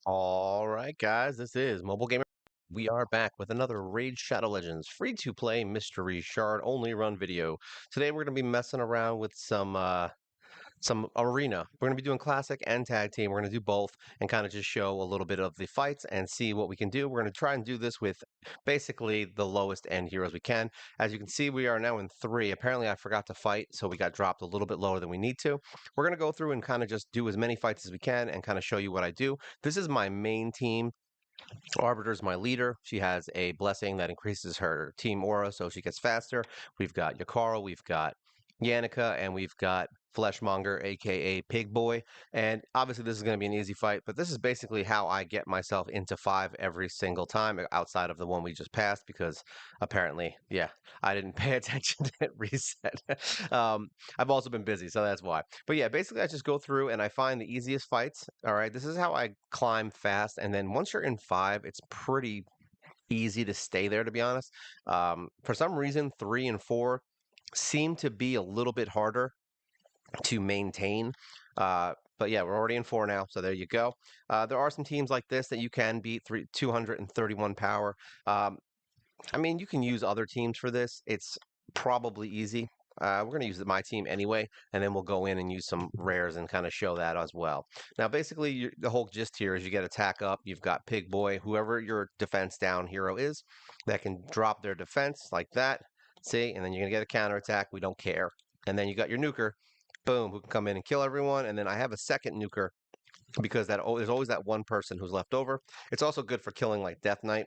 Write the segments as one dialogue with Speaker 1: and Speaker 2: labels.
Speaker 1: All right, guys, this is Mobile Gamer. We are back with another Raid Shadow Legends free-to-play mystery shard only run video. Today we're going to be messing around with some arena. We're going to be doing classic and tag team. We're going to do both and kind of just show a little bit of the fights and see what we can do. We're going to try and do this with basically the lowest end heroes we can. As you can see, we are now in 3. Apparently, I forgot to fight, so we got dropped a little bit lower than we need to. We're going to go through and kind of just do as many fights as we can and kind of show you what I do. This is my main team. Arbiter is my leader. She has a blessing that increases her team aura, so she gets faster. We've got Yakara, we've got Yannicka, and we've got Fleshmonger, aka Pig Boy. And obviously, this is going to be an easy fight, but this is basically how I get myself into 5 every single time, outside of the one we just passed, because apparently, yeah, I didn't pay attention to it reset. um, I've also been busy, so that's why. But yeah, basically, I just go through and I find the easiest fights. All right, this is how I climb fast, and then once you're in 5, it's pretty easy to stay there, to be honest. For some reason, 3 and 4 seem to be a little bit harder to maintain. But yeah, we're already in 4 now, so there you go. There are some teams like this that you can beat 231 power. Um, I mean, you can use other teams for this. It's probably easy. We're going to use my team anyway, and then we'll go in and use some rares and kind of show that as well. Now, basically, the whole gist here is you get attack up. You've got Pig Boy, whoever your defense down hero is, that can drop their defense like that. See, and then you're going to get a counter attack. We don't care. And then you got your nuker, boom, who can come in and kill everyone. And then I have a second nuker because there's always that one person who's left over. It's also good for killing like Death Knight,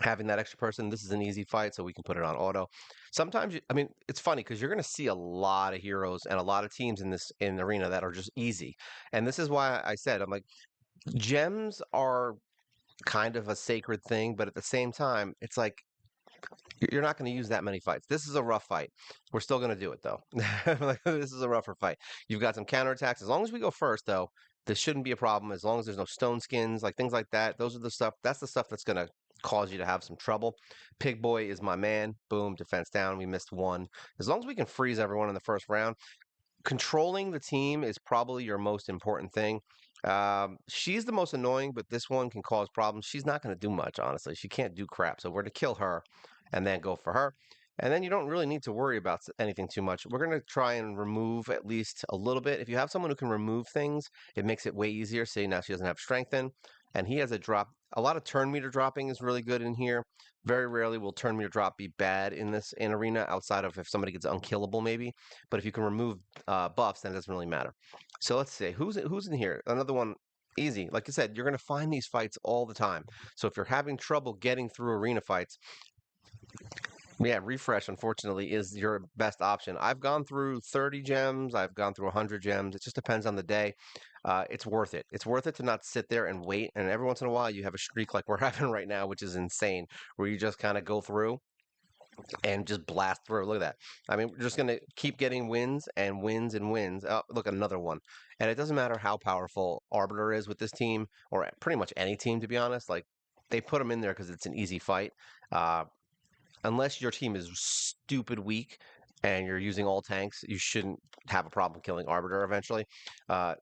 Speaker 1: having that extra person. This is an easy fight, so we can put it on auto. Sometimes, I mean, it's funny because you're going to see a lot of heroes and a lot of teams in the arena that are just easy. And this is why I said, I'm like, gems are kind of a sacred thing, but at the same time, it's like you're not going to use that many fights. This is a rough fight. We're still going to do it though. Like, this is a rougher fight. You've got some counterattacks. As long as we go first, though, this shouldn't be a problem. As long as there's no stone skins, like things like that. Those are the stuff. That's the stuff that's going to cause you to have some trouble. Pig Boy is my man. Boom, defense down. We missed one. As long as we can freeze everyone in the first round, controlling the team is probably your most important thing. She's the most annoying, but this one can cause problems. She's not going to do much, honestly. She can't do crap. So we're to kill her and then go for her. And then you don't really need to worry about anything too much. We're going to try and remove at least a little bit. If you have someone who can remove things, it makes it way easier. See, now she doesn't have strength in, and he has a drop. A lot of turn meter dropping is really good in here. Very rarely will turn meter drop be bad in this in arena, outside of if somebody gets unkillable, maybe. But if you can remove buffs, then it doesn't really matter. So let's see who's in here. Another one, easy. Like I said, you're going to find these fights all the time. So if you're having trouble getting through arena fights, yeah, refresh unfortunately is your best option. I've gone through 30 gems. I've gone through 100 gems. It just depends on the day. It's worth it. It's worth it to not sit there and wait. And every once in a while, you have a streak like we're having right now, which is insane, where you just kind of go through and just blast through. Look at that. I mean, we're just going to keep getting wins and wins and wins. Oh, look, another one. And it doesn't matter how powerful Arbiter is with this team, or pretty much any team, to be honest. Like, they put them in there because it's an easy fight. Uh, Unless your team is stupid weak and you're using all tanks, you shouldn't have a problem killing Arbiter eventually. Uh,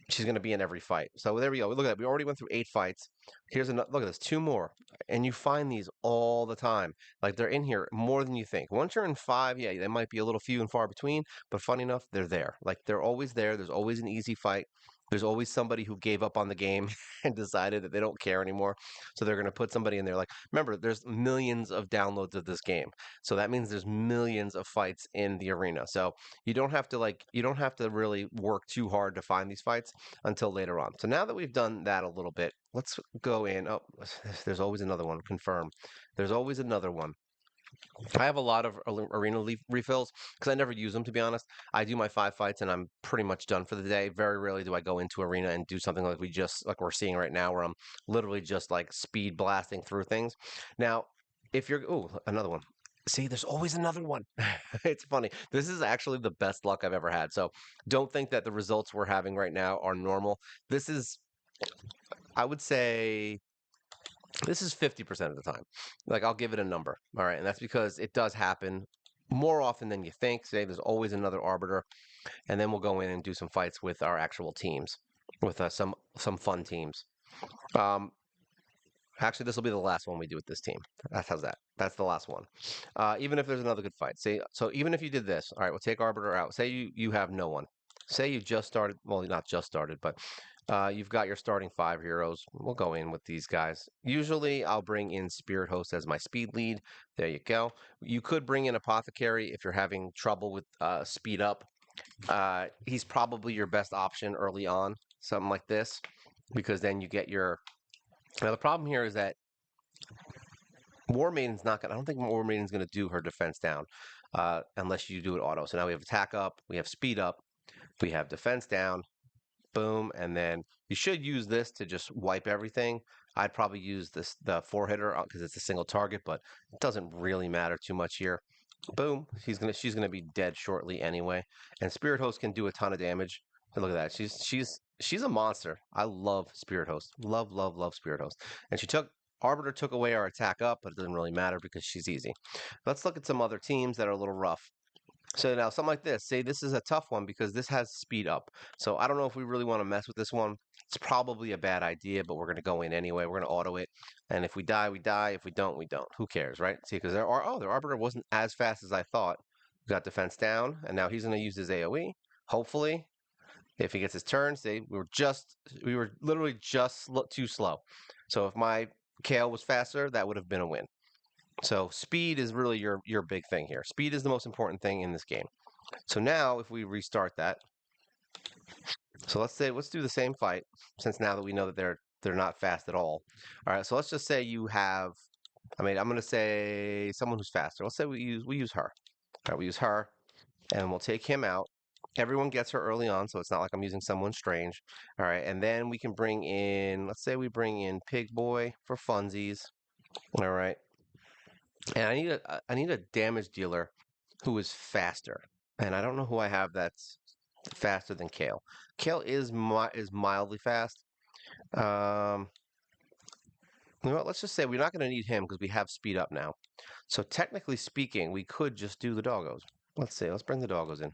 Speaker 1: she's going to be in every fight. So there we go. Look at that. We already went through 8 fights. Here's another. Look at this. 2 more. And you find these all the time. Like, they're in here more than you think. Once you're in 5, yeah, they might be a little few and far between, but funny enough, they're there. Like, they're always there. There's always an easy fight. There's always somebody who gave up on the game and decided that they don't care anymore. So they're going to put somebody in there. Like, remember, there's millions of downloads of this game. So that means there's millions of fights in the arena. So you don't have to really work too hard to find these fights until later on. So now that we've done that a little bit, let's go in. Oh, there's always another one. Confirm. There's always another one. I have a lot of arena refills because I never use them, to be honest. I do my 5 fights and I'm pretty much done for the day. Very rarely do I go into arena and do something like we're seeing right now, where I'm literally just like speed blasting through things. Now, if you're another one. See, there's always another one. It's funny. This is actually the best luck I've ever had. So don't think that the results we're having right now are normal. This is, I would say, this is 50% of the time. Like, I'll give it a number. All right. And that's because it does happen more often than you think. Say there's always another arbiter. And then we'll go in and do some fights with our actual teams. with some fun teams. Um, Actually, this will be the last one we do with this team. How's that? That's the last one. Even if there's another good fight. Say so even if you did this, all right, we'll take Arbiter out. Say you have no one. Say you just started, well, not just started, but you've got your starting 5 heroes. We'll go in with these guys. Usually I'll bring in Spirit Host as my speed lead. There you go. You could bring in Apothecary if you're having trouble with speed up. He's probably your best option early on, something like this, because then you get your. Now the problem here is that War Maiden's not gonna. I don't think War Maiden's gonna do her defense down, unless you do it auto. So now we have attack up, we have speed up, we have defense down, boom, and then you should use this to just wipe everything. I'd probably use the 4 hitter because it's a single target, but it doesn't really matter too much here. Boom, she's gonna be dead shortly anyway. And Spirit Host can do a ton of damage. Look at that, she's a monster. I love Spirit Host, love Spirit Host. And Arbiter took away our attack up, but it doesn't really matter because she's easy. Let's look at some other teams that are a little rough. So now something like this, say this is a tough one because this has speed up. So I don't know if we really want to mess with this one. It's probably a bad idea, but we're going to go in anyway. We're going to auto it. And if we die, we die. If we don't, we don't. Who cares, right? See, because their Arbiter wasn't as fast as I thought. We got defense down, and now he's going to use his AoE. Hopefully, if he gets his turn, say we were literally just too slow. So if my Kale was faster, that would have been a win. So speed is really your big thing here. Speed is the most important thing in this game. So now if we restart that, so let's do the same fight since now that we know that they're not fast at all. All right, so let's just say you have, I mean, I'm gonna say someone who's faster. Let's say we use her. All right, we use her, and we'll take him out. Everyone gets her early on, so it's not like I'm using someone strange. All right, and then we can bring in, let's say we bring in Pig Boy for funsies. All right, and I need a damage dealer who is faster. And I don't know who I have that's faster than Kale. Kale is mildly fast. Um, you know what, let's just say we're not going to need him because we have speed up now. So technically speaking, we could just do the doggos. Let's see. Let's bring the doggos in.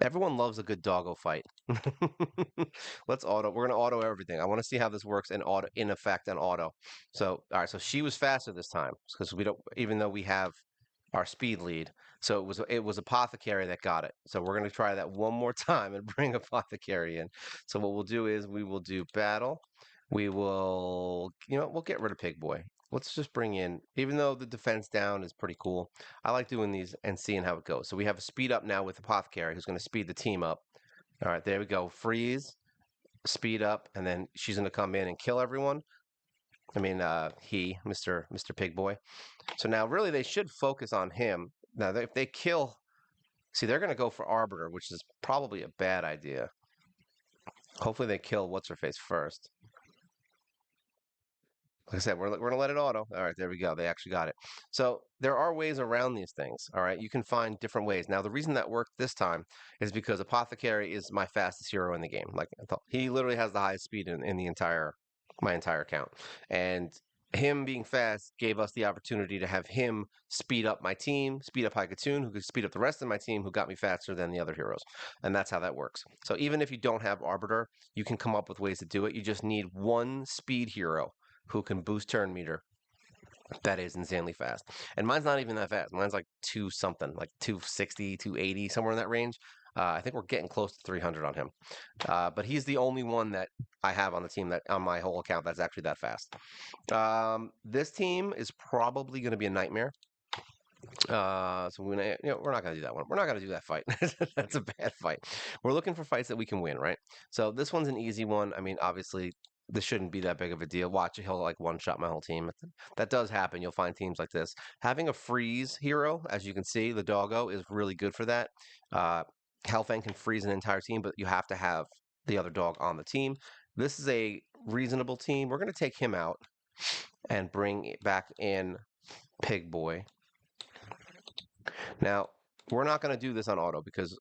Speaker 1: Everyone loves a good doggo fight. Let's auto. We're gonna auto everything. I want to see how this works in effect and auto. So all right. So she was faster this time because we don't. Even though we have our speed lead. So it was Apothecary that got it. So we're going to try that one more time and bring Apothecary in. So what we'll do is we will do battle. We will, we'll get rid of Pig Boy. Let's just bring in, even though the defense down is pretty cool, I like doing these and seeing how it goes. So we have a speed up now with Apothecary who's going to speed the team up. All right, there we go. Freeze, speed up, and then she's going to come in and kill everyone. I mean, Mr. Pig Boy. So now really they should focus on him. Now if they kill, see they're going to go for Arbiter, which is probably a bad idea. Hopefully they kill what's her face first. Like I said, we're going to let it auto. All right, there we go. They actually got it. So there are ways around these things. All right, you can find different ways. Now the reason that worked this time is because Apothecary is my fastest hero in the game. Like he literally has the highest speed in the my entire account, and him being fast gave us the opportunity to have him speed up my team, speed up Haikatoon, who could speed up the rest of my team, who got me faster than the other heroes. And that's how that works. So even if you don't have Arbiter, you can come up with ways to do it. You just need one speed hero who can boost turn meter. That is insanely fast. And mine's not even that fast. Mine's like 2 something, like 260, 280, somewhere in that range. I think we're getting close to 300 on him. But he's the only one that I have on the team that on my whole account that's actually that fast. This team is probably going to be a nightmare. So we're not going to do that one. We're not going to do that fight. That's a bad fight. We're looking for fights that we can win, right? So this one's an easy one. I mean, obviously, this shouldn't be that big of a deal. Watch, he'll like one-shot my whole team. That does happen. You'll find teams like this. Having a freeze hero, as you can see, the doggo is really good for that. Hellfang can freeze an entire team, but you have to have the other dog on the team. This is a reasonable team. We're going to take him out and bring back in Pig Boy. Now, we're not going to do this on auto because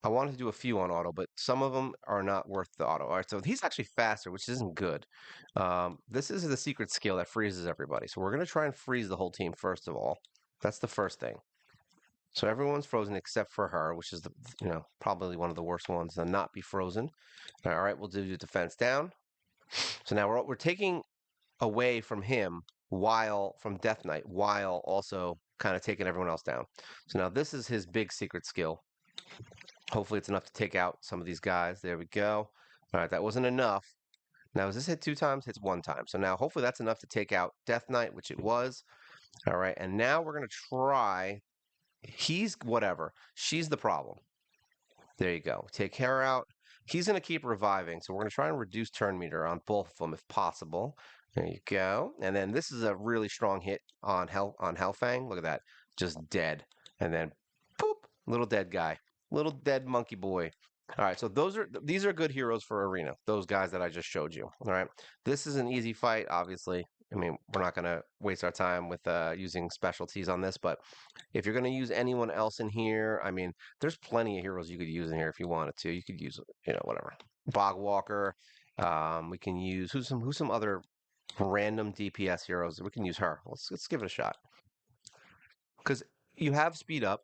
Speaker 1: I wanted to do a few on auto, but some of them are not worth the auto. All right, so he's actually faster, which isn't good. This is the secret skill that freezes everybody. So we're going to try and freeze the whole team first of all. That's the first thing. So everyone's frozen except for her, which is probably one of the worst ones to not be frozen. All right, we'll do defense down. So now we're taking away from him while from Death Knight, while also kind of taking everyone else down. So now this is his big secret skill. Hopefully it's enough to take out some of these guys. There we go. All right, that wasn't enough. Now, is this hit 2 times? Hits 1 time. So now hopefully that's enough to take out Death Knight, which it was. All right, and now we're going to try. He's whatever. She's the problem. There you go. Take her out. He's going to keep reviving, so we're going to try and reduce turn meter on both of them if possible. There you go. And then this is a really strong hit on Hellfang. Look at that. Just dead. And then, boop, little dead guy. Little dead monkey boy. All right, so these are good heroes for Arena, those guys that I just showed you. All right, this is an easy fight, obviously. I mean, we're not going to waste our time with using specialties on this, but if you're going to use anyone else in here, I mean, there's plenty of heroes you could use in here if you wanted to. You could use, whatever. Bogwalker. We can use who's some other random DPS heroes. We can use her. Let's give it a shot. Because you have speed up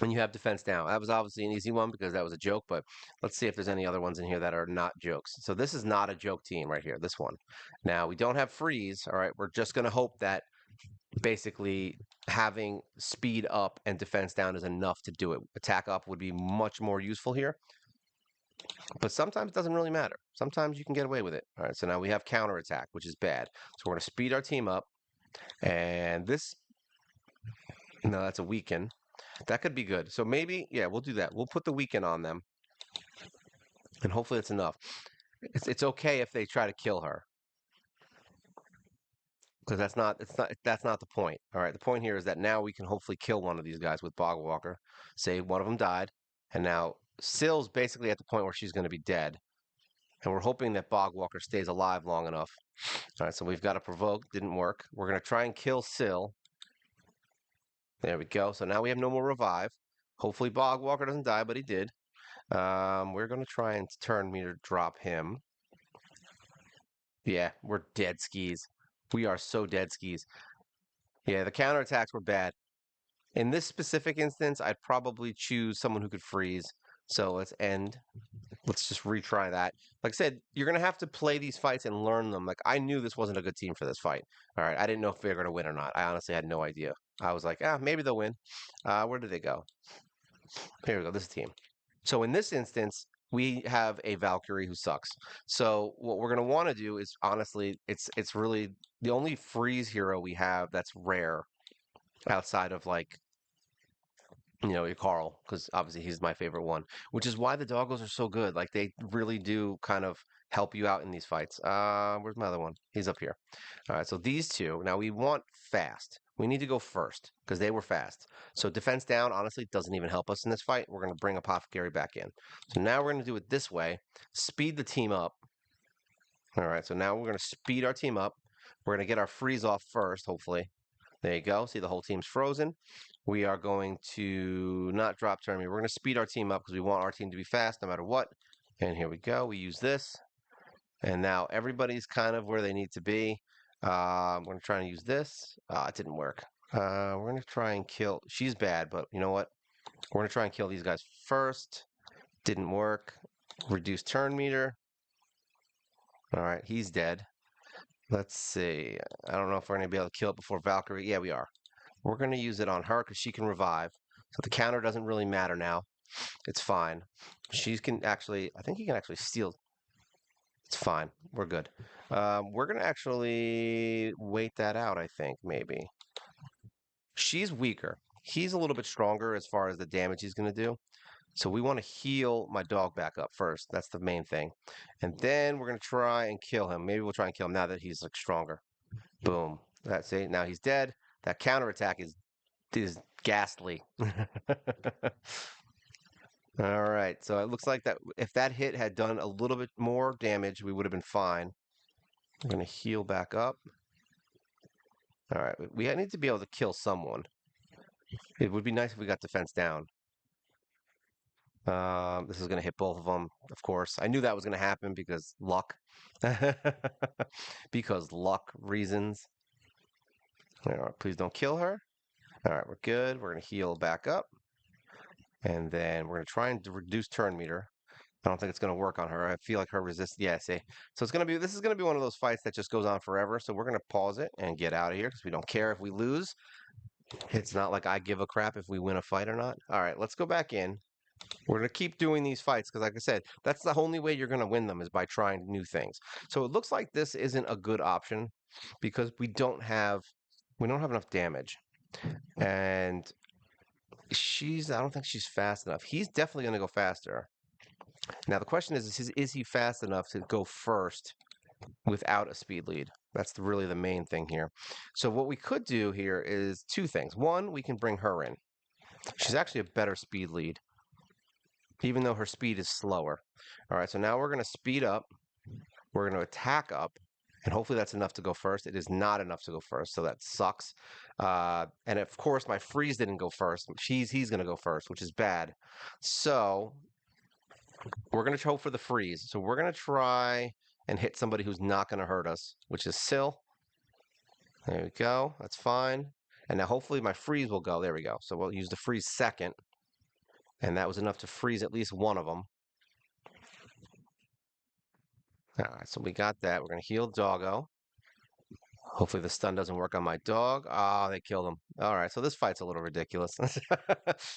Speaker 1: and you have defense down. That was obviously an easy one because that was a joke, but let's see if there's any other ones in here that are not jokes. So this is not a joke team right here, this one. Now, we don't have freeze, all right? We're just going to hope that basically having speed up and defense down is enough to do it. Attack up would be much more useful here. But sometimes it doesn't really matter. Sometimes you can get away with it. All right, so now we have counterattack, which is bad. So we're going to speed our team up. And this, no, that's a weaken. That could be good. So maybe, yeah, we'll do that. We'll put the weaken on them. And hopefully it's enough. It's okay if they try to kill her. Because that's not the point. All right, the point here is that now we can hopefully kill one of these guys with Bogwalker. Say one of them died. And now Sill's basically at the point where she's going to be dead. And we're hoping that Bogwalker stays alive long enough. All right, so we've got a provoke. Didn't work. We're going to try and kill Sill. There we go. So now we have no more revive. Hopefully Bogwalker doesn't die, but he did. We're going to try and turn meter drop him. Yeah, we're dead skis. We are so dead skis. Yeah, the counterattacks were bad. In this specific instance, I'd probably choose someone who could freeze. So let's end. Let's just retry that. Like I said, you're going to have to play these fights and learn them. Like, I knew this wasn't a good team for this fight. All right, I didn't know if they were going to win or not. I honestly had no idea. I was like, maybe they'll win. Where did they go? Here we go. This is team. So in this instance, we have a Valkyrie who sucks. So what we're going to want to do is, honestly, it's really the only freeze hero we have that's rare outside of, like, your Carl, because obviously he's my favorite one, which is why the doggos are so good. Like, they really do kind of help you out in these fights. Where's my other one? He's up here. All right, so these two, now we want fast. We need to go first because they were fast. So defense down, honestly, doesn't even help us in this fight. We're going to bring Apothecary back in. So now we're going to do it this way, speed the team up. All right, so now we're going to speed our team up. We're going to get our freeze off first, hopefully. There you go. See, the whole team's frozen. We are going to not drop turn meter. We're going to speed our team up because we want our team to be fast no matter what. And here we go. We use this. And now everybody's kind of where they need to be. We're going to try and use this. It didn't work. We're going to try and kill. She's bad, but you know what? We're going to try and kill these guys first. Didn't work. Reduce turn meter. All right, he's dead. Let's see. I don't know if we're going to be able to kill it before Valkyrie. Yeah, we are. We're going to use it on her because she can revive. So the counter doesn't really matter now. It's fine. She can actually, I think he can actually steal. It's fine. We're good. We're going to actually wait that out, I think, maybe. She's weaker. He's a little bit stronger as far as the damage he's going to do. So we want to heal my dog back up first. That's the main thing. And then we're going to try and kill him. Maybe we'll try and kill him now that he's like stronger. Boom. That's it. Now he's dead. That counterattack is ghastly. All right. So it looks like that if that hit had done a little bit more damage, we would have been fine. We're going to heal back up. All right. We need to be able to kill someone. It would be nice if we got defense down. This is going to hit both of them, of course. I knew that was going to happen because luck. Because luck reasons. All right, please don't kill her. All right, we're good. We're going to heal back up. And then we're going to try and reduce turn meter. I don't think it's going to work on her. I feel like her resist. Yeah, see. So it's going to be, this is going to be one of those fights that just goes on forever. So we're going to pause it and get out of here because we don't care if we lose. It's not like I give a crap if we win a fight or not. All right, let's go back in. We're going to keep doing these fights because, like I said, that's the only way you're going to win them is by trying new things. So it looks like this isn't a good option because we don't have enough damage. And I don't think she's fast enough. He's definitely going to go faster. Now the question is he fast enough to go first without a speed lead? That's really the main thing here. So what we could do here is two things. One, we can bring her in. She's actually a better speed lead, even though her speed is slower. All right, so now we're going to speed up. We're going to attack up, and hopefully that's enough to go first. It is not enough to go first, so that sucks. And of course, my freeze didn't go first. He's going to go first, which is bad. So we're going to hope for the freeze. So we're going to try and hit somebody who's not going to hurt us, which is Syl. There we go. That's fine. And now hopefully my freeze will go. There we go. So we'll use the freeze second. And that was enough to freeze at least one of them. All right, so we got that. We're going to heal Doggo. Hopefully the stun doesn't work on my dog. Ah, they killed him. All right, so this fight's a little ridiculous.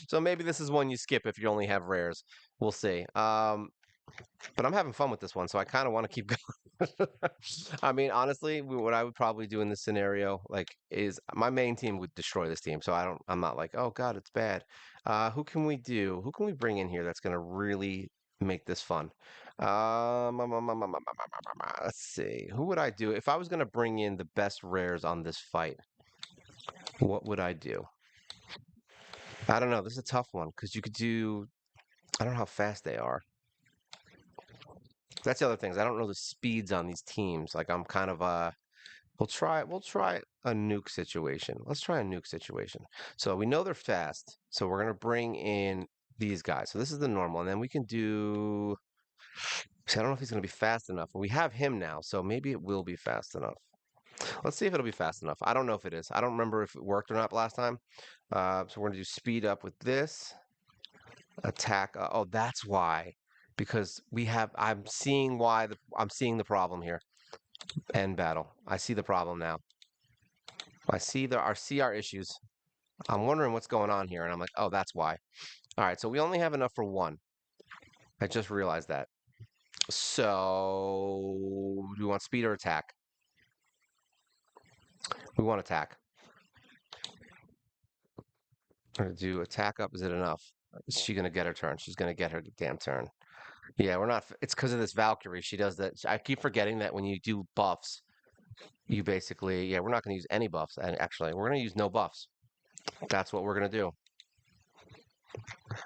Speaker 1: So maybe this is one you skip if you only have rares. We'll see. But I'm having fun with this one, so I kind of want to keep going. I mean, honestly, what I would probably do in this scenario, like, is my main team would destroy this team. So I'm not like, oh God, it's bad. Who can we do? Who can we bring in here that's gonna really make this fun? Let's see. Who would I do if I was gonna bring in the best rares on this fight? What would I do? I don't know. This is a tough one because you could do. I don't know how fast they are. That's the other things. I don't know the speeds on these teams. Like I'm kind of we'll try a nuke situation. Let's try a nuke situation. So we know they're fast. So we're gonna bring in these guys. So this is the normal, and then we can do. See, I don't know if he's gonna be fast enough. We have him now, so maybe it will be fast enough. Let's see if it'll be fast enough. I don't know if it is. I don't remember if it worked or not last time. So we're gonna do speed up with this attack. Oh, that's why. Because I'm seeing I'm seeing the problem here. End battle. I see the problem now. I see our issues. I'm wondering what's going on here, and I'm like, oh, that's why. All right, so we only have enough for one. I just realized that. So, do we want speed or attack? We want attack. We're gonna do attack up. Is it enough? Is she gonna get her turn? She's gonna get her damn turn. Yeah, we're not. It's because of this Valkyrie. She does that. I keep forgetting that when you do buffs, you basically, yeah, we're not going to use any buffs. And actually, we're going to use no buffs. That's what we're going to do.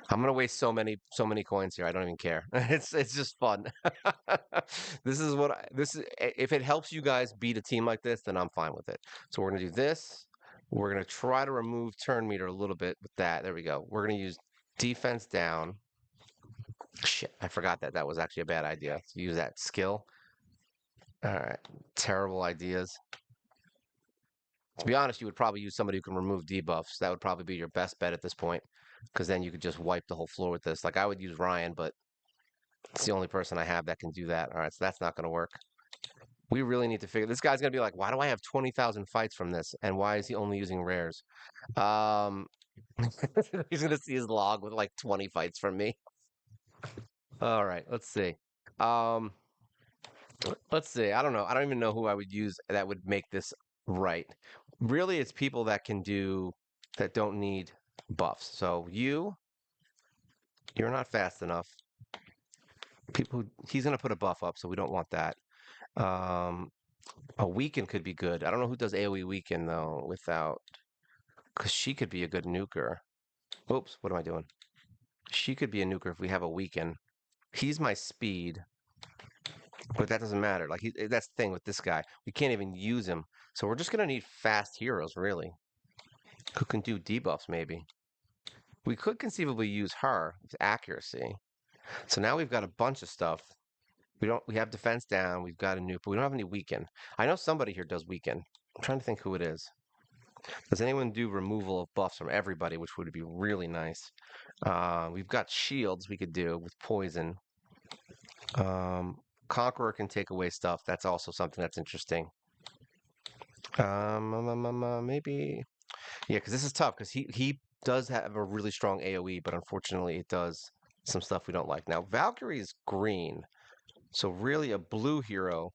Speaker 1: I'm going to waste so many coins here. I don't even care. It's just fun. This is if it helps you guys beat a team like this, then I'm fine with it. So we're going to do this. We're going to try to remove turn meter a little bit with that. There we go. We're going to use defense down. Shit, I forgot that was actually a bad idea to use that skill. All right, terrible ideas. To be honest, you would probably use somebody who can remove debuffs. That would probably be your best bet at this point, because then you could just wipe the whole floor with this. Like I would use Ryan, but it's the only person I have that can do that. All right, so that's not going to work. We really need to figure. This guy's going to be like, why do I have 20,000 fights from this, and why is he only using rares? He's going to see his log with like 20 fights from me. All right, let's see. Um, let's see. I don't know. I don't even know who I would use that would make this right. Really, it's people that don't need buffs. So you're not fast enough. He's gonna put a buff up, so we don't want that. Um, a weaken could be good. I don't know who does AoE weaken though, because she could be a good nuker. Oops, what am I doing? She could be a nuker if we have a weaken. He's my speed, but that doesn't matter. Like that's the thing with this guy. We can't even use him. So we're just gonna need fast heroes, really, who can do debuffs maybe. We could conceivably use her with accuracy. So now we've got a bunch of stuff. We have defense down, we've got a nuke, but we don't have any weaken. I know somebody here does weaken. I'm trying to think who it is. Does anyone do removal of buffs from everybody, which would be really nice? We've got shields we could do with poison. Um, Conqueror can take away stuff. That's also something that's interesting. Maybe, yeah, because this is tough because he does have a really strong AOE, but unfortunately it does some stuff we don't like. Now Valkyrie is green, so really a blue hero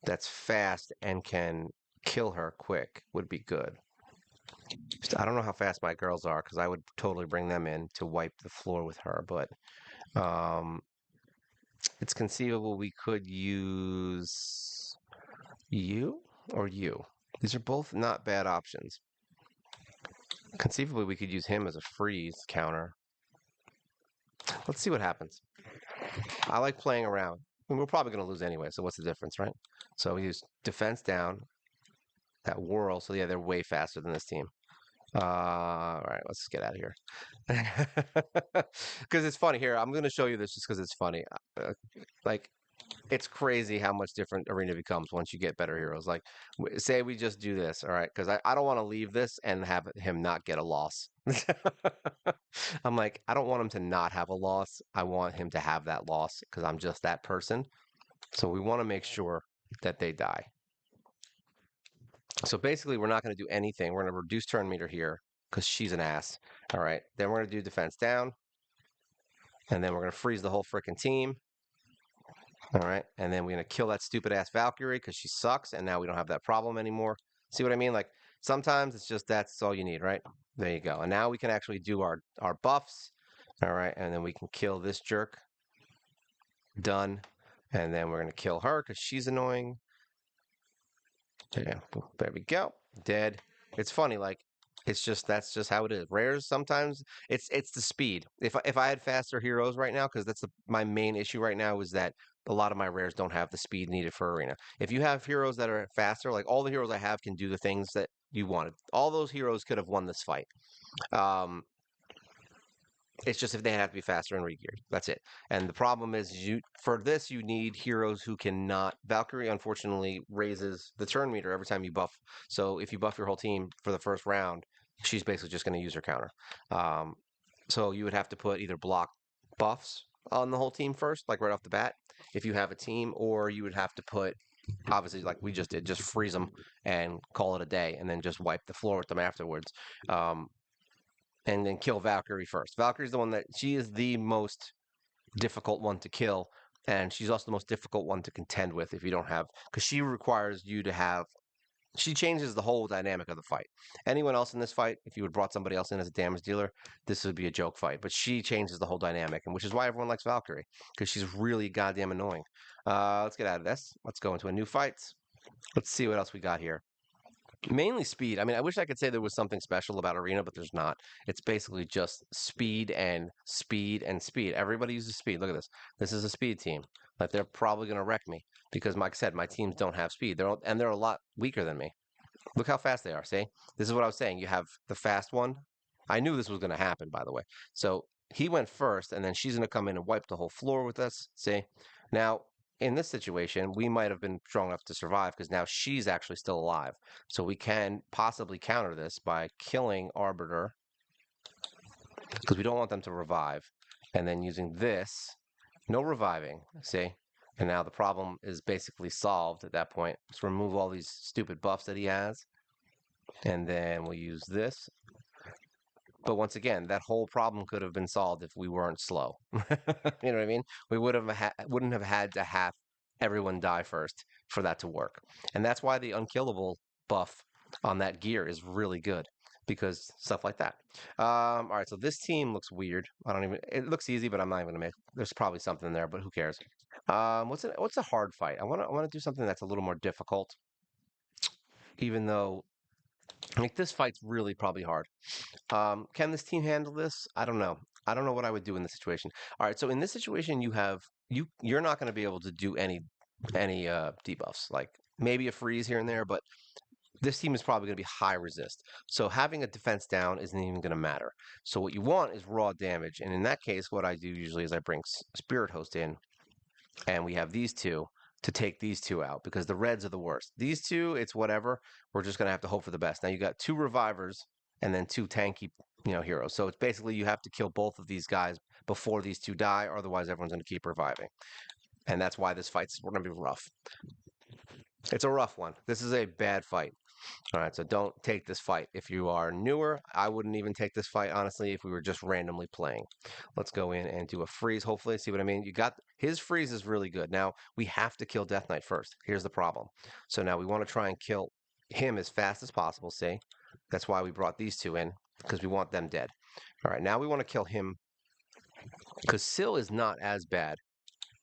Speaker 1: that's fast and can kill her quick would be good. I don't know how fast my girls are because I would totally bring them in to wipe the floor with her, but um, it's conceivable we could use you or you. These are both not bad options. Conceivably, we could use him as a freeze counter. Let's see what happens. I like playing around. I mean, we're probably going to lose anyway, so what's the difference, right? So we use defense down, that whirl. So yeah, they're way faster than this team. All right, let's get out of here. Because it's funny here. I'm going to show you this just because it's funny. Like, it's crazy how much different arena becomes once you get better heroes. Like, say we just do this, all right? Because I don't want to leave this and have him not get a loss. I'm like, I don't want him to not have a loss. I want him to have that loss because I'm just that person. So we want to make sure that they die. So basically, we're not going to do anything. We're going to reduce turn meter here because she's an ass. All right. Then we're going to do defense down. And then we're going to freeze the whole freaking team. All right. And then we're going to kill that stupid ass Valkyrie because she sucks. And now we don't have that problem anymore. See what I mean? Like sometimes it's just that's all you need, right? There you go. And now we can actually do our buffs. All right. And then we can kill this jerk. Done. And then we're going to kill her because she's annoying. Yeah, there we go. Dead. It's funny, like it's just that's just how it is. Rares sometimes it's the speed. If I had faster heroes right now, because my main issue right now is that a lot of my rares don't have the speed needed for arena. If you have heroes that are faster, like all the heroes I have can do the things that you wanted. All those heroes could have won this fight. Um, it's just if they have to be faster and re-geared. That's it. And the problem is for this you need heroes who cannot. Valkyrie unfortunately raises the turn meter every time you buff. So if you buff your whole team for the first round, she's basically just going to use her counter. So you would have to put either block buffs on the whole team first, like right off the bat, if you have a team, or you would have to put obviously like we just did, just freeze them and call it a day, and then just wipe the floor with them afterwards. And then kill Valkyrie first. Valkyrie's the one that she is the most difficult one to kill, and she's also the most difficult one to contend with if you don't have because she requires you to have. She changes the whole dynamic of the fight. Anyone else in this fight, if you had brought somebody else in as a damage dealer, this would be a joke fight. But she changes the whole dynamic, and which is why everyone likes Valkyrie because she's really goddamn annoying. Let's get out of this. Let's go into a new fight. Let's see what else we got here. Mainly speed. I mean, I wish I could say there was something special about Arena, but there's not. It's basically just speed and speed and speed. Everybody uses speed. Look at this. This is a speed team. Like they're probably going to wreck me because, like I said, my teams don't have speed. They're a lot weaker than me. Look how fast they are. See, this is what I was saying. You have the fast one. I knew this was going to happen, by the way. So he went first, and then she's going to come in and wipe the whole floor with us. See, now in this situation, we might have been strong enough to survive because now she's actually still alive. So we can possibly counter this by killing Arbiter because we don't want them to revive. And then using this, no reviving, see? And now the problem is basically solved at that point. Let's remove all these stupid buffs that he has. And then we'll use this. But once again, that whole problem could have been solved if we weren't slow. You know what I mean? We wouldn't have had to have everyone die first for that to work. And that's why the unkillable buff on that gear is really good because stuff like that. All right, so this team looks weird. It looks easy, but I'm not even gonna make. There's probably something there, but who cares? What's a hard fight? I wanna do something that's a little more difficult, even though like this fight's really probably hard. Can this team handle this? I don't know. I don't know what I would do in this situation. All right, so in this situation, you're not going to be able to do any debuffs, like maybe a freeze here and there, but this team is probably going to be high resist. So having a defense down isn't even going to matter. So what you want is raw damage, and in that case, what I do usually is I bring Spirit Host in, and we have these two to take these two out because the reds are the worst. These two, it's whatever. We're just going to have to hope for the best. Now you got 2 revivers and then 2 tanky, heroes. So it's basically you have to kill both of these guys before these 2 die, or otherwise everyone's going to keep reviving. And that's why this fight's going to be rough. It's a rough one. This is a bad fight. All right, so don't take this fight. If you are newer, I wouldn't even take this fight, honestly, if we were just randomly playing. Let's go in and do a freeze, hopefully. See what I mean? His freeze is really good. Now, we have to kill Death Knight first. Here's the problem. So now we want to try and kill him as fast as possible, see? That's why we brought these 2 in, because we want them dead. All right, now we want to kill him, because Syl is not as bad,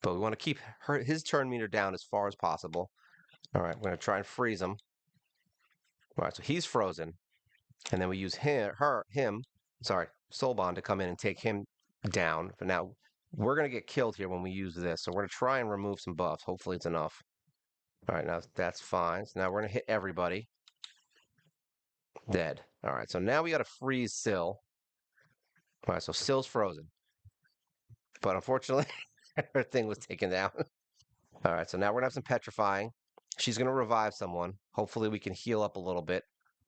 Speaker 1: but we want to keep his turn meter down as far as possible. All right, we're going to try and freeze him. All right, so he's frozen, and then we use Soulbond to come in and take him down. But now we're going to get killed here when we use this, so we're going to try and remove some buffs. Hopefully it's enough. All right, now that's fine. So now we're going to hit everybody. Dead. All right, so now we got to freeze Syl. All right, so Syl's frozen. But unfortunately, her thing was taken down. All right, so now we're going to have some petrifying. She's going to revive someone. Hopefully we can heal up a little bit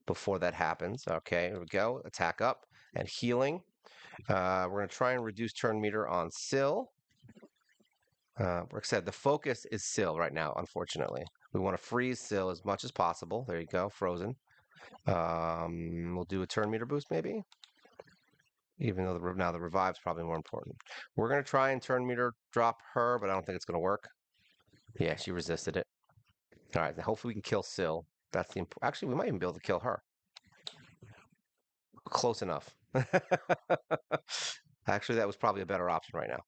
Speaker 1: before that happens. Okay, here we go. Attack up and healing. We're going to try and reduce turn meter on Syl. Like I said, the focus is Syl right now, unfortunately. We want to freeze Syl as much as possible. There you go, frozen. We'll do a turn meter boost maybe, even though now the revive's probably more important. We're going to try and turn meter drop her, but I don't think it's going to work. Yeah, she resisted it. All right, hopefully we can kill Syl. That's the actually, we might even be able to kill her. Close enough. Actually, that was probably a better option right now.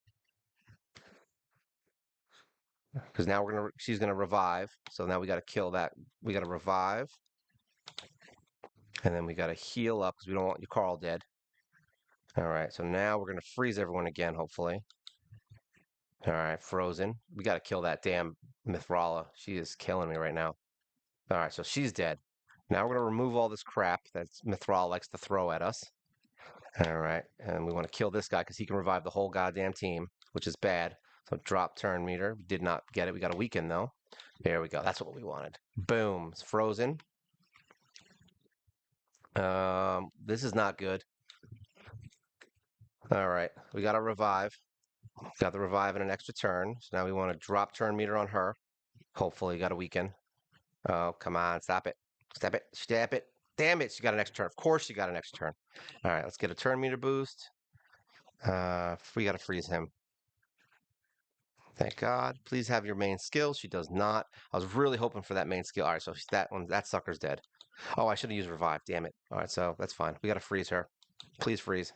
Speaker 1: Because now she's gonna revive. So now we got to kill that. We got to revive, and then we got to heal up because we don't want you Carl dead. All right, so now we're gonna freeze everyone again, hopefully. All right, frozen. We got to kill that damn Mithrala. She is killing me right now. All right, so she's dead. Now we're gonna remove all this crap that Mithrala likes to throw at us. All right, and we want to kill this guy because he can revive the whole goddamn team, which is bad. So drop turn meter. We did not get it. We got a weaken though. There we go. That's what we wanted. Boom. It's frozen. This is not good. All right, we got a revive. Got the revive in an extra turn. So now we want to drop turn meter on her. Hopefully, got a weaken. Oh, come on, stop it. Stop it. Stop it. Damn it, she got an extra turn. Of course she got an extra turn. All right, let's get a turn meter boost. We got to freeze him. Thank God. Please have your main skill. She does not. I was really hoping for that main skill. All right, so that sucker's dead. Oh, I should have used revive. Damn it. All right, so that's fine. We got to freeze her. Please freeze.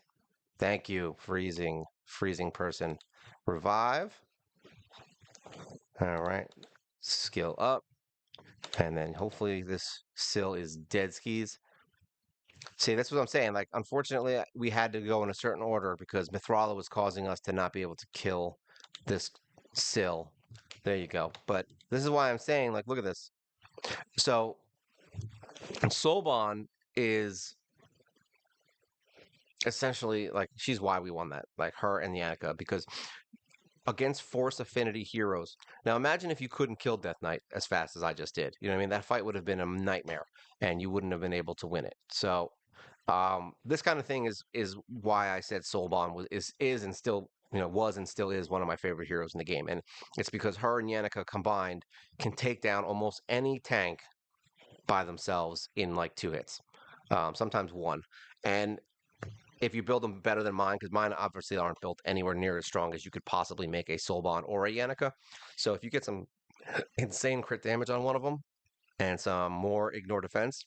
Speaker 1: Thank you. Freezing person. Revive. All right. Skill up. And then hopefully this Syl is dead skis. See, that's what I'm saying. Like, unfortunately, we had to go in a certain order because Mithrala was causing us to not be able to kill this Syl. There you go. But this is why I'm saying, like, look at this. So, Soulbond is essentially, like, she's why we won that. Like, her and Yannicka, because against Force Affinity heroes. Now imagine if you couldn't kill Death Knight as fast as I just did. You know what I mean? That fight would have been a nightmare, and you wouldn't have been able to win it. So this kind of thing is why I said Soulbond is and still was and still is one of my favorite heroes in the game, and it's because her and Yannicka combined can take down almost any tank by themselves in like 2 hits, sometimes 1, and if you build them better than mine, because mine obviously aren't built anywhere near as strong as you could possibly make a Soulbond or a Yannicka. So if you get some insane crit damage on one of them and some more ignore defense,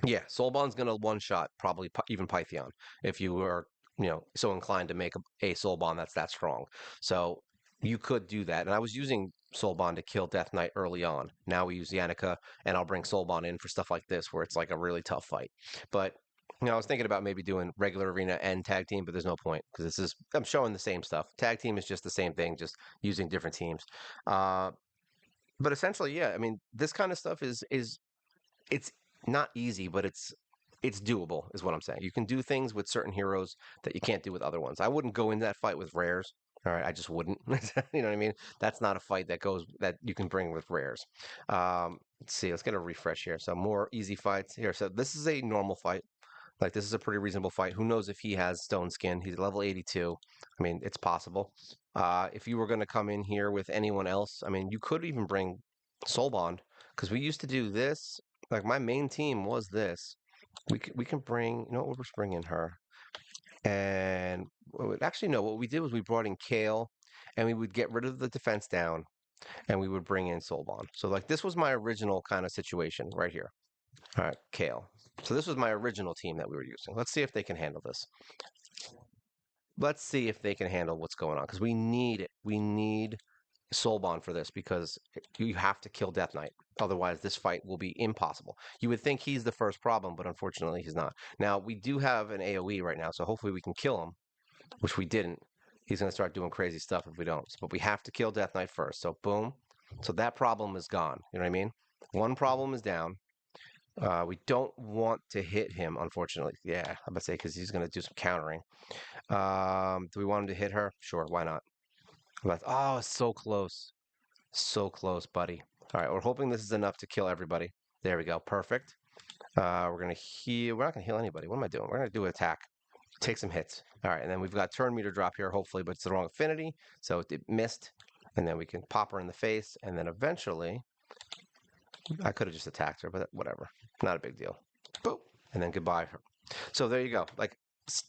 Speaker 1: yeah, Soulbond's going to one-shot probably even Pythion if you are so inclined to make a Soulbond that's that strong. So you could do that. And I was using Soulbond to kill Death Knight early on. Now we use Yannicka, and I'll bring Soulbond in for stuff like this where it's like a really tough fight. But I was thinking about maybe doing regular arena and tag team, but there's no point because I'm showing the same stuff. Tag team is just the same thing, just using different teams. But essentially, yeah, I mean, this kind of stuff is it's not easy, but it's doable, is what I'm saying. You can do things with certain heroes that you can't do with other ones. I wouldn't go in that fight with rares All right, I just wouldn't. You know what I mean? That's not a fight that you can bring with rares. Let's see. Let's get a refresh here. So more easy fights here. So this is a normal fight. Like this is a pretty reasonable fight. Who knows if he has stone skin? He's level 82. I mean, it's possible. If you were going to come in here with anyone else, I mean, you could even bring Soul Bond because we used to do this. Like my main team was this. We can bring. You know what? We're bringing her. And actually, no, what we did was we brought in Kale and we would get rid of the defense down and we would bring in Solbon. So, like, this was my original kind of situation right here. All right, Kale. So, this was my original team that we were using. Let's see if they can handle this. Let's see if they can handle what's going on because we need it. We need Soulbond for this because you have to kill Death Knight. Otherwise, this fight will be impossible. You would think he's the first problem, but unfortunately, he's not. Now, we do have an AoE right now, so hopefully we can kill him, which we didn't. He's going to start doing crazy stuff if we don't. But we have to kill Death Knight first. So, boom. So that problem is gone. You know what I mean? One problem is down. We don't want to hit him, unfortunately. Yeah, I'm about to say because he's going to do some countering. Do we want him to hit her? Sure, why not? Oh, so close. So close, buddy. All right, we're hoping this is enough to kill everybody. There we go. Perfect. We're going to heal. We're not going to heal anybody. What am I doing? We're going to do an attack. Take some hits. All right, and then we've got turn meter drop here, hopefully, but it's the wrong affinity, so it missed. And then we can pop her in the face, and then eventually, I could have just attacked her, but whatever. Not a big deal. Boop. And then goodbye. So there you go. Like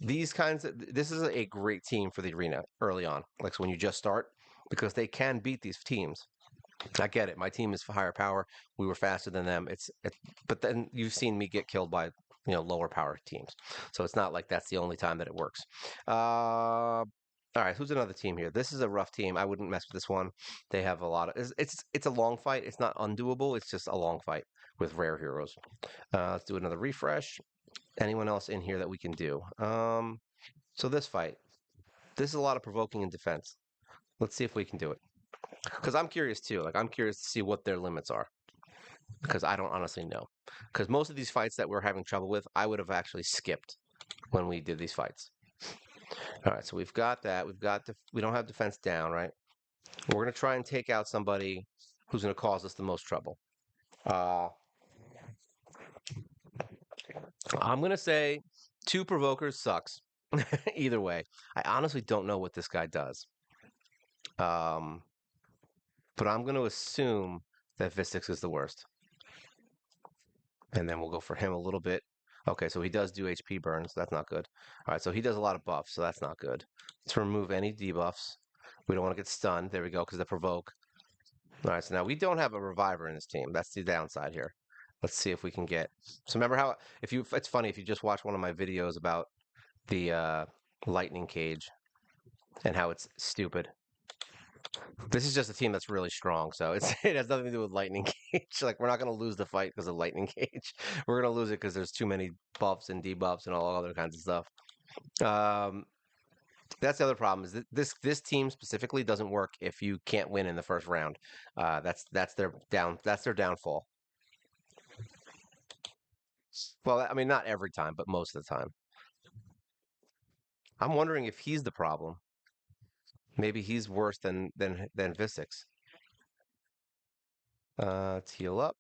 Speaker 1: these kinds of, this is a great team for the arena early on. Like so when you just start, because they can beat these teams. I get it. My team is for higher power. We were faster than them. But then you've seen me get killed by lower power teams. So it's not like that's the only time that it works. All right, who's another team here? This is a rough team. I wouldn't mess with this one. They have a lot of. It's a long fight. It's not undoable. It's just a long fight with rare heroes. Let's do another refresh. Anyone else in here that we can do? So this fight. This is a lot of provoking in defense. Let's see if we can do it. Because I'm curious too. Like I'm curious to see what their limits are. Because I don't honestly know. Because most of these fights that we're having trouble with, I would have actually skipped when we did these fights. All right, so we've got that. We don't have defense down, right? We're going to try and take out somebody who's going to cause us the most trouble. I'm going to say 2 provokers sucks. Either way. I honestly don't know what this guy does. But I'm going to assume that Vistix is the worst. And then we'll go for him a little bit. Okay, so he does do HP burns. That's not good. All right, so he does a lot of buffs, so that's not good. Let's remove any debuffs. We don't want to get stunned. There we go, because they provoke. All right, so now we don't have a reviver in this team. That's the downside here. Let's see if we can get. So remember how it's funny if you just watch one of my videos about the lightning cage and how it's stupid. This is just a team that's really strong, so it has nothing to do with lightning cage. Like we're not going to lose the fight because of lightning cage. We're going to lose it because there's too many buffs and debuffs and all other kinds of stuff. That's the other problem is that this team specifically doesn't work if you can't win in the first round. That's their downfall. Well, I mean, not every time, but most of the time. I'm wondering if he's the problem. Maybe he's worse than Visix. Let's heal up.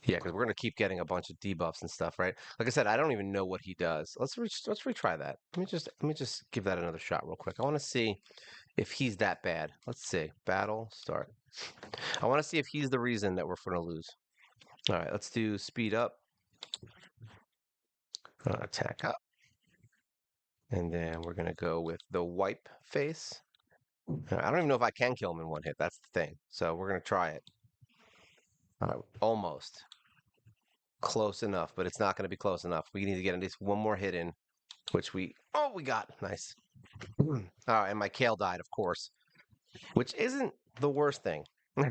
Speaker 1: Yeah, because we're gonna keep getting a bunch of debuffs and stuff, right? Like I said, I don't even know what he does. Let's retry that. Let me just give that another shot real quick. I want to see if he's that bad. Let's see. Battle start. I want to see if he's the reason that we're gonna lose. All right, let's do speed up. Attack up. And then we're gonna go with the wipe face. I don't even know if I can kill him in one hit. That's the thing. So we're gonna try it. Almost. Close enough, but it's not going to be close enough. We need to get at least one more hit in, which we got. Nice. And my Kale died, of course, which isn't the worst thing. All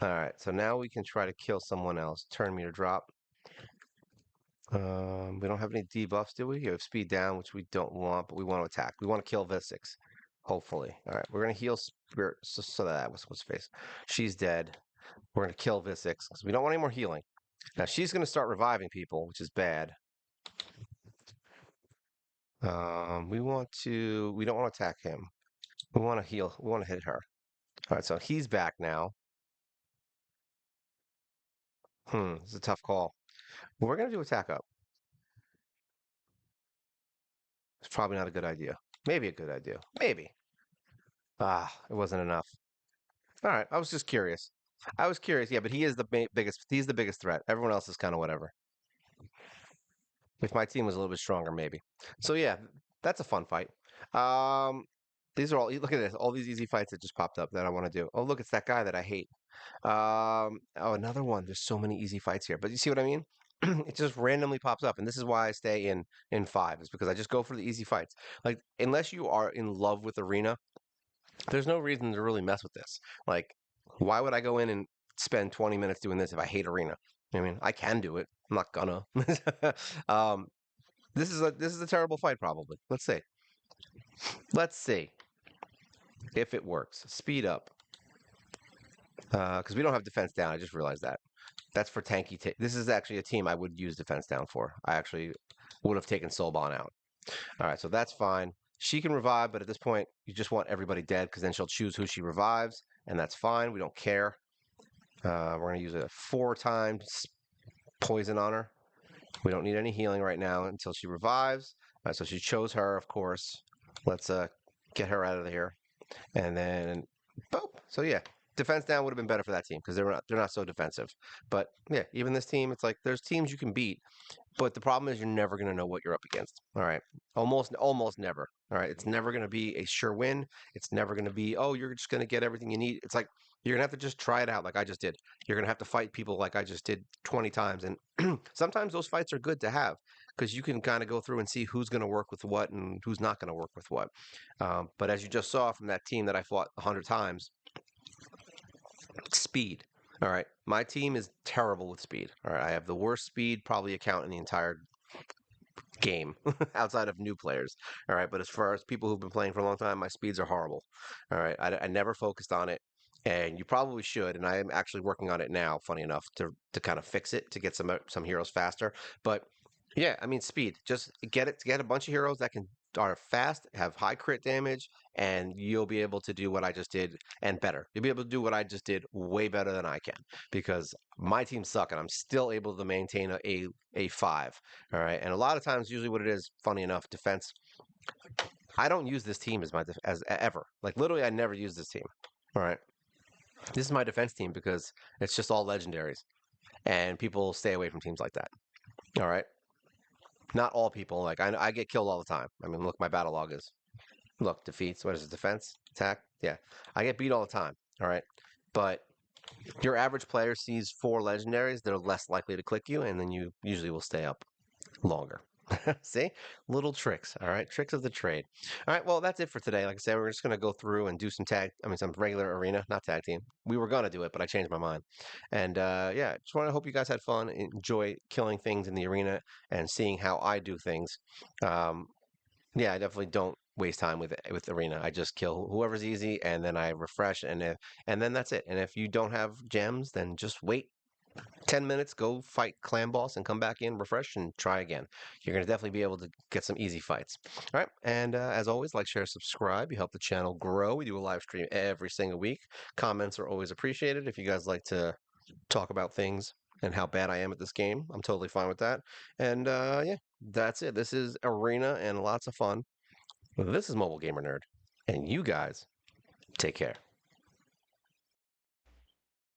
Speaker 1: right, so now we can try to kill someone else. Turn meter drop. We don't have any debuffs, do we? You have speed down, which we don't want, but we want to attack. We want to kill Visix, hopefully. All right, we're going to heal Spirit, so that was what's face. She's dead. We're going to kill Visix because we don't want any more healing. Now she's going to start reviving people, which is bad. We don't want to attack him. We want to heal. We want to hit her. All right, so he's back now. It's a tough call. We're gonna do attack up. It's probably not a good idea. Maybe a good idea. Maybe. It wasn't enough. All right, I was just curious. I was curious, yeah, but he is the biggest. He's the biggest threat. Everyone else is kind of whatever. If my team was a little bit stronger, maybe. So yeah, that's a fun fight. Um, these are all. Look at this. All these easy fights that just popped up that I want to do. Oh, look, it's that guy that I hate. Oh, another one. There's so many easy fights here, but you see what I mean? It just randomly pops up, and this is why I stay in five. Is because I just go for the easy fights. Like unless you are in love with Arena, there's no reason to really mess with this. Like, why would I go in and spend 20 minutes doing this if I hate Arena? I mean, I can do it. I'm not gonna. um, this is a terrible fight, probably. Let's see. Let's see if it works. Speed up, because we don't have defense down. I just realized that. That's for tanky. This is actually a team I would use defense down for. I actually would have taken Soulbon out. All right, so that's fine. She can revive, but at this point, you just want everybody dead because then she'll choose who she revives, and that's fine. We don't care. We're going to use a 4 times poison on her. We don't need any healing right now until she revives. All right, so she chose her, of course. Let's get her out of here. And then, boop. So yeah, defense down would have been better for that team because they're not so defensive. But yeah, even this team, it's like there's teams you can beat, but the problem is you're never going to know what you're up against. All right. Almost never. All right. It's never going to be a sure win. It's never going to be, oh, you're just going to get everything you need. It's like you're going to have to just try it out like I just did. You're going to have to fight people like I just did 20 times. And sometimes those fights are good to have because you can kind of go through and see who's going to work with what and who's not going to work with what. But as you just saw from that team that I fought 100 times, speed. All right. My team is terrible with speed. All right. I have the worst speed probably account in the entire game outside of new players. All right, but as far as people who've been playing for a long time, my speeds are horrible. All right, I never focused on it, and you probably should. And I am actually working on it now. Funny enough, to kind of fix it to get some heroes faster. But yeah, I mean speed. Just get a bunch of heroes that can are fast, have high crit damage, and you'll be able to do what I just did and better. You'll be able to do what I just did way better than I can because my team suck and I'm still able to maintain a five. All right. And a lot of times, usually what it is, funny enough, defense. I don't use this team as as ever. Like literally, I never use this team. All right. This is my defense team because it's just all legendaries, and people stay away from teams like that. All right. Not all people. Like I get killed all the time. I mean, look, my battle log is look defeats. What is it? Defense, attack. Yeah, I get beat all the time. All right, but your average player sees 4 legendaries. They're less likely to click you, and then you usually will stay up longer. See? Little tricks. All right. Tricks of the trade. All right. Well, that's it for today. Like I said, we're just going to go through and do some regular arena, not tag team. We were going to do it, but I changed my mind. And yeah, just want to hope you guys had fun, enjoy killing things in the arena and seeing how I do things. Um, yeah, I definitely don't waste time with arena. I just kill whoever's easy and then I refresh and then that's it. And if you don't have gems, then just wait 10 minutes, go fight clan boss and come back in, refresh, and try again. You're going to definitely be able to get some easy fights. All right. And as always, like, share, subscribe. You help the channel grow. We do a live stream every single week. Comments are always appreciated. If you guys like to talk about things and how bad I am at this game, I'm totally fine with that. And yeah, that's it. This is Arena and lots of fun. This is Mobile Gamer Nerd. And you guys take care.